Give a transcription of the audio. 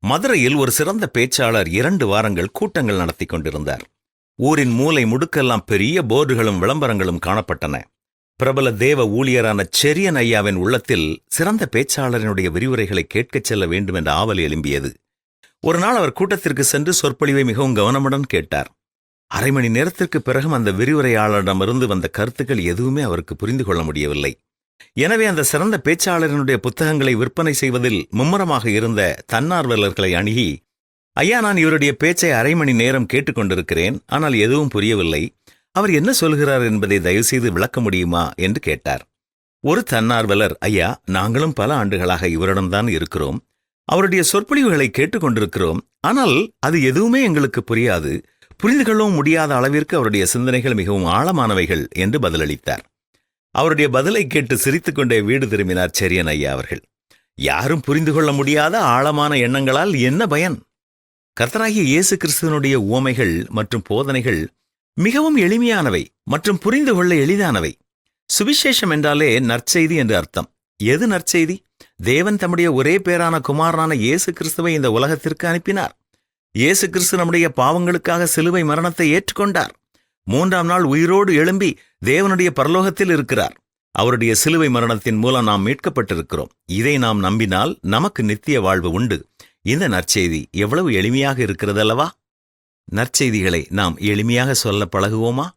மதுரையில் ஒரு சிறந்த பேச்சாளர் 2 வாரங்கள் கூட்டங்கள் நடத்தி கொண்டிருந்தார். ஊரின் மூலை முடுக்கெல்லாம் பெரிய போர்டுகளும் விளம்பரங்களும் காணப்பட்டன. பிரபல தேவ ஊழியரான செரியன் ஐயாவின் உள்ளத்தில் சிறந்த பேச்சாளரினுடைய விரிவுரைகளை கேட்கச் செல்ல வேண்டும் என்ற ஆவல் எழும்பியது. ஒரு நாள் அவர் கூட்டத்திற்கு சென்று சொற்பொழிவை மிகவும் கவனமுடன் கேட்டார். அரை மணி நேரத்திற்கு பிறகும் அந்த விரிவுரையாளரிடமிருந்து வந்த கருத்துக்கள் எதுவுமே அவருக்கு புரிந்து கொள்ள முடியவில்லை. எனவே அந்த சிறந்த பேச்சாளரினுடைய புத்தகங்களை விற்பனை செய்வதில் மும்முரமாக இருந்த தன்னார்வலர்களை அணுகி, ஐயா, நான் இவருடைய பேச்சை அரை மணி நேரம் கேட்டுக்கொண்டிருக்கிறேன், ஆனால் எதுவும் புரியவில்லை. அவர் என்ன சொல்கிறார் என்பதை தயவுசெய்து விளக்க முடியுமா என்று கேட்டார். ஒரு தன்னார்வலர், ஐயா, நாங்களும் பல ஆண்டுகளாக இவரிடம்தான் இருக்கிறோம். அவருடைய சொற்பொழிவுகளை கேட்டுக்கொண்டிருக்கிறோம். ஆனால் அது எதுவுமே எங்களுக்கு புரியாது. புரிந்து கொள்ளவும் முடியாத அளவிற்கு அவருடைய சிந்தனைகள் மிகவும் ஆழமானவைகள் என்று பதிலளித்தார். அவருடைய பதிலை கேட்டு சிரித்துக்கொண்டே வீடு திரும்பினார் செரியன் ஐயா அவர்கள். யாரும் புரிந்து கொள்ள முடியாத ஆழமான எண்ணங்களால் என்ன பயன்? கர்த்தராகிய இயேசு கிறிஸ்துவனுடைய உவமைகள் மற்றும் போதனைகள் மிகவும் எளிமையானவை மற்றும் புரிந்து கொள்ள எளிதானவை. சுவிசேஷம் என்றாலே நற்செய்தி என்று அர்த்தம். எது நற்செய்தி? தேவன் தம்முடைய ஒரே பேரான குமாரனான இயேசு கிறிஸ்துவை இந்த உலகத்திற்கு அனுப்பினார். இயேசு கிறிஸ்து நம்முடைய பாவங்களுக்காக சிலுவை மரணத்தை ஏற்றுக்கொண்டார். 3ஆம் நாள் உயிரோடு எழும்பி தேவனுடைய பரலோகத்தில் இருக்கிறார். அவருடைய சிலுவை மரணத்தின் மூலம் நாம் மீட்கப்பட்டிருக்கிறோம். இதை நாம் நம்பினால் நமக்கு நித்திய வாழ்வு உண்டு. இந்த நற்செய்தி எவ்வளவு எளிமையாக இருக்கிறதல்லவா? நற்செய்திகளை நாம் எளிமையாக சொல்ல பழகுவோமா?